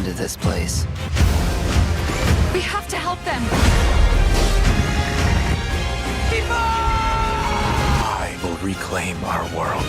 into this place. We have to help them. I will reclaim our world.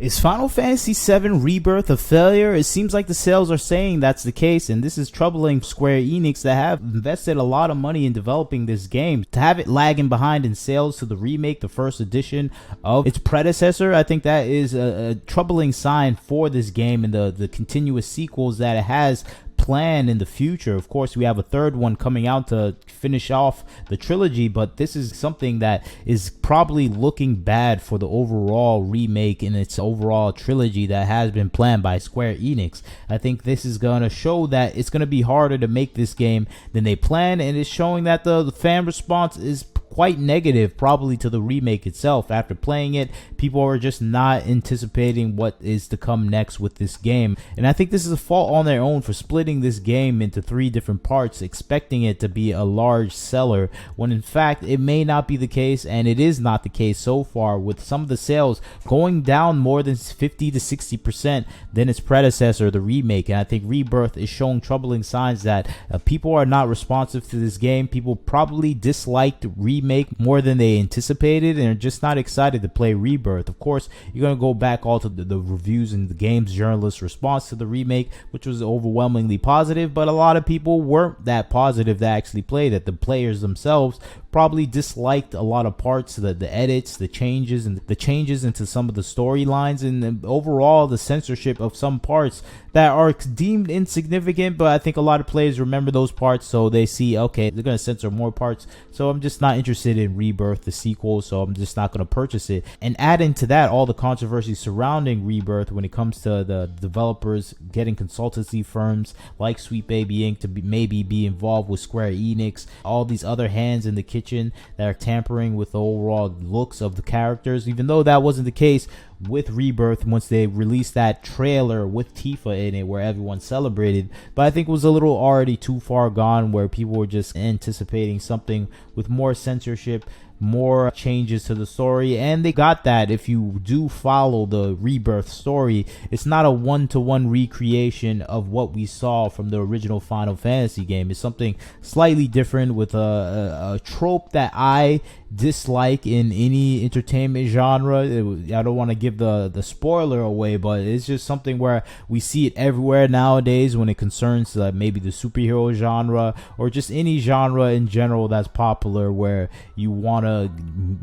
Is Final Fantasy VII Rebirth a failure? It seems like the sales are saying that's the case, and this is troubling Square Enix that have invested a lot of money in developing this game. To have it lagging behind in sales to the remake, the first edition of its predecessor, I think that is a troubling sign for this game and the continuous sequels that it has plan in the future. Of course, we have a third one coming out to finish off the trilogy, but this is something that is probably looking bad for the overall remake and its overall trilogy that has been planned by Square Enix. I think this is going to show that it's going to be harder to make this game than they planned, and it's showing that the fan response is quite negative, probably to the remake itself. After playing it, people are just not anticipating what is to come next with this game, and I think this is a fault on their own for splitting this game into 3 different parts, expecting it to be a large seller, when in fact it may not be the case, and it is not the case so far, with some of the sales going down more than 50 to 60% than its predecessor, the remake. And I think Rebirth is showing troubling signs that people are not responsive to this game. People probably disliked remake more than they anticipated and are just not excited to play Rebirth. Of course, you're going to go back all to the reviews and the game's journalists' response to the remake, which was overwhelmingly positive, but a lot of people weren't that positive that actually played it. The players themselves probably disliked a lot of parts, the edits, the changes, and the changes into some of the storylines, and overall the censorship of some parts that are deemed insignificant, but I think a lot of players remember those parts, so they see, okay, they're going to censor more parts, so I'm just not interested in Rebirth, the sequel, so I'm just not going to purchase it. And adding to that all the controversy surrounding Rebirth when it comes to the developers getting consultancy firms like Sweet Baby Inc. to maybe be involved with Square Enix, all these other hands in the kitchen that are tampering with the overall looks of the characters, even though that wasn't the case with Rebirth once they released that trailer with Tifa in it where everyone celebrated. But I think it was a little already too far gone, where people were just anticipating something with more censorship, more changes to the story, and they got that. If you do follow the Rebirth story, it's not a one-to-one recreation of what we saw from the original Final Fantasy game. It's something slightly different with a trope that I dislike in any entertainment genre. I don't want to give the spoiler away, but it's just something where we see it everywhere nowadays when it concerns maybe the superhero genre or just any genre in general that's popular, where you want to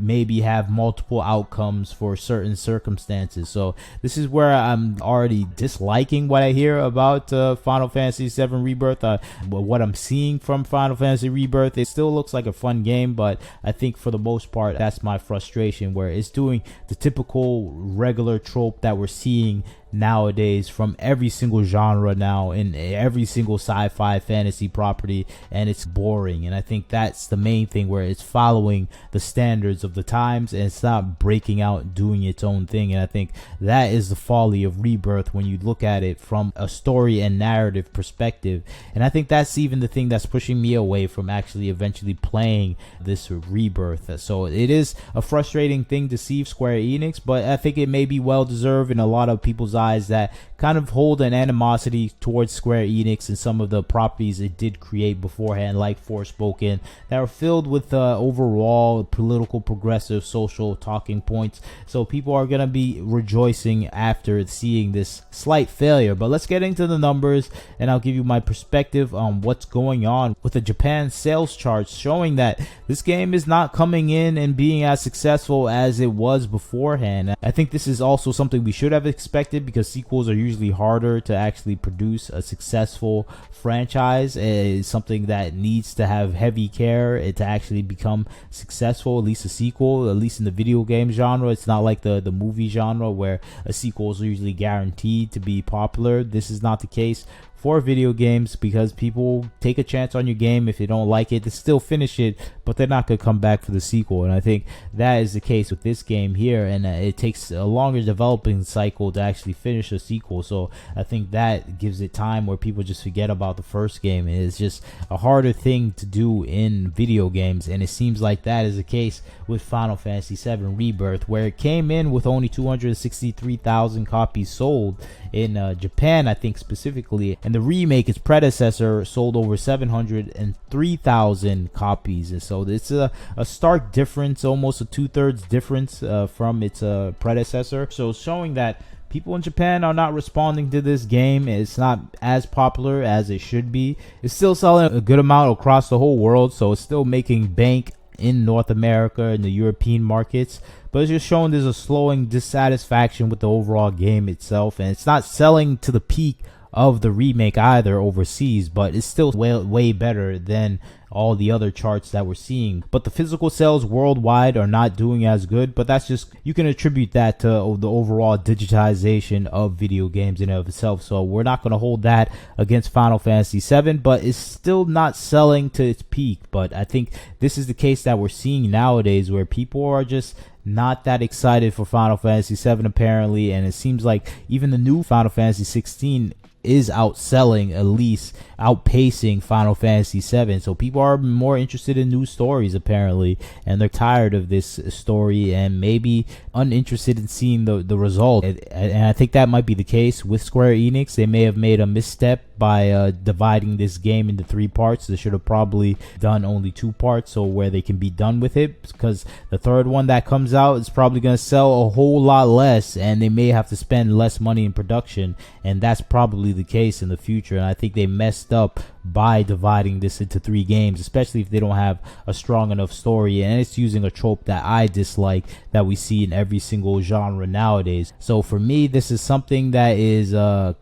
maybe have multiple outcomes for certain circumstances. So this is where I'm already disliking what I hear about Final Fantasy VII Rebirth. What I'm seeing from Final Fantasy Rebirth, it still looks like a fun game, but I think for the most part that's my frustration, where it's doing the typical regular trope that we're seeing nowadays from every single genre now in every single sci-fi fantasy property, and it's boring. And I think that's the main thing, where it's following the standards of the times and it's not breaking out and doing its own thing. And I think that is the folly of Rebirth when you look at it from a story and narrative perspective. And I think that's even the thing that's pushing me away from actually eventually playing this Rebirth. So it is a frustrating thing to see Square Enix, but I think it may be well deserved in a lot of people's eyes that kind of hold an animosity towards Square Enix and some of the properties it did create beforehand, like Forspoken, that are filled with overall political, progressive, social talking points. So people are going to be rejoicing after seeing this slight failure. But let's get into the numbers, and I'll give you my perspective on what's going on with the Japan sales charts, showing that this game is not coming in and being as successful as it was beforehand. I think this is also something we should have expected, because sequels are usually harder to actually produce. A successful franchise is something that needs to have heavy care to actually become successful, at least a sequel, at least in the video game genre. It's not like the movie genre where a sequel is usually guaranteed to be popular. This is not the case for video games, because people take a chance on your game. If they don't like it, they still finish it, but they're not going to come back for the sequel. And I think that is the case with this game here, and it takes a longer developing cycle to actually finish a sequel. So I think that gives it time where people just forget about the first game. And it's just a harder thing to do in video games, and it seems like that is the case with Final Fantasy VII Rebirth, where it came in with only 263,000 copies sold in Japan, I think specifically, and and the remake, its predecessor, sold over 703,000 copies. And so it's a stark difference, almost a 2/3 difference from its predecessor. So showing that people in Japan are not responding to this game. It's not as popular as it should be. It's still selling a good amount across the whole world, so it's still making bank in North America and the European markets. But it's just showing there's a slowing dissatisfaction with the overall game itself, and it's not selling to the peak of the remake either overseas, but it's still way better than all the other charts that we're seeing. But the physical sales worldwide are not doing as good, but that's just, you can attribute that to the overall digitization of video games in and of itself. So we're not going to hold that against Final Fantasy VII, but it's still not selling to its peak. But I think this is the case that we're seeing nowadays, where people are just not that excited for Final Fantasy VII apparently, and it seems like even the new Final Fantasy 16 is outselling, at least outpacing Final Fantasy VII. So people are more interested in new stories apparently, and they're tired of this story and maybe uninterested in seeing the result. And I think that might be the case with Square Enix. They may have made a misstep by dividing this game into 3 parts. They should have probably done only 2 parts, so where they can be done with it, because the third one that comes out is probably going to sell a whole lot less, and they may have to spend less money in production, and that's probably the case in the future. And I think they messed up by dividing this into 3 games, especially if they don't have a strong enough story, and it's using a trope that I dislike, that we see in every single genre nowadays. So for me, this is something that is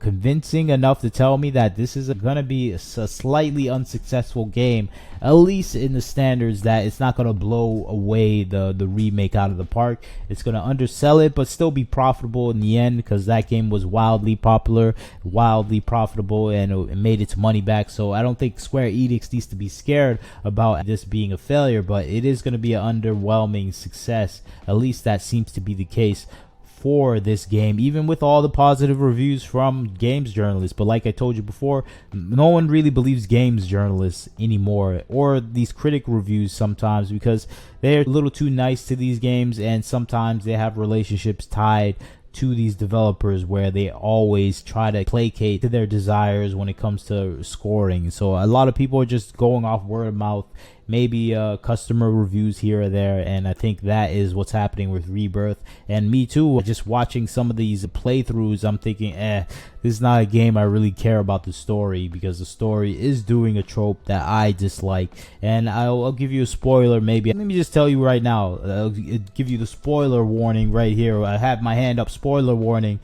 convincing enough to tell me that this is gonna be a slightly unsuccessful game, at least in the standards that it's not gonna blow away the remake out of the park. It's gonna undersell it, but still be profitable in the end, because that game was wildly popular, wildly profitable, and it made its money back. So I don't think Square Enix needs to be scared about this being a failure, but it is going to be an underwhelming success. At least that seems to be the case for this game, even with all the positive reviews from games journalists. But like I told you before, no one really believes games journalists anymore, or these critic reviews sometimes, because they're a little too nice to these games, and sometimes they have relationships tied to these developers where they always try to placate to their desires when it comes to scoring. So a lot of people are just going off word of mouth, maybe customer reviews here or there, and I think that is what's happening with Rebirth. And me too, just watching some of these playthroughs, I'm thinking, this is not a game I really care about the story, because the story is doing a trope that I dislike. And I'll give you a spoiler maybe. Let me just tell you right now, I'll give you the spoiler warning right here. I have my hand up, spoiler warning.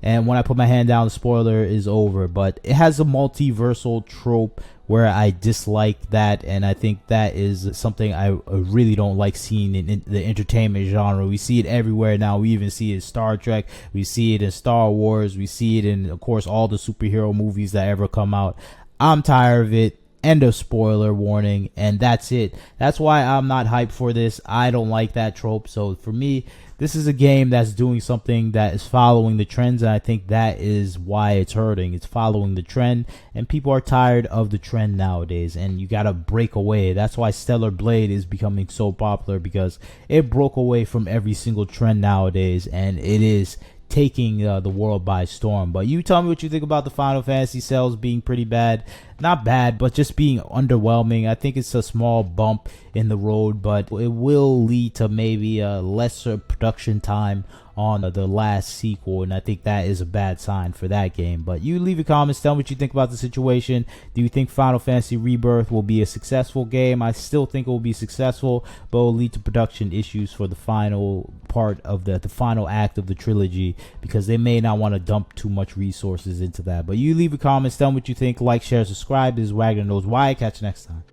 And when I put my hand down, the spoiler is over. But it has a multiversal trope where I dislike that, and I think that is something I really don't like seeing in the entertainment genre. We see it everywhere now. We even see it in Star Trek, we see it in Star Wars, we see it in, of course, all the superhero movies that ever come out. I'm tired of it. End of spoiler warning. And that's it. That's why I'm not hyped for this. I don't like that trope. So for me, this is a game that's doing something that is following the trends, and I think that is why it's hurting. It's following the trend, and people are tired of the trend nowadays, and you gotta break away. That's why Stellar Blade is becoming so popular, because it broke away from every single trend nowadays, and it is taking the world by storm. But you tell me what you think about the Final Fantasy sales being pretty bad. Not bad, but just being underwhelming. I think it's a small bump in the road, but it will lead to maybe a lesser production time on the last sequel, and I think that is a bad sign for that game. But you leave your comments, tell me what you think about the situation. Do you think Final Fantasy Rebirth will be a successful game? I still think it will be successful, but it will lead to production issues for the final part of the final act of the trilogy, because they may not want to dump too much resources into that. But you leave your comments, tell me what you think. Like, share, subscribe. This is Wagner Knows Why. Catch you next time.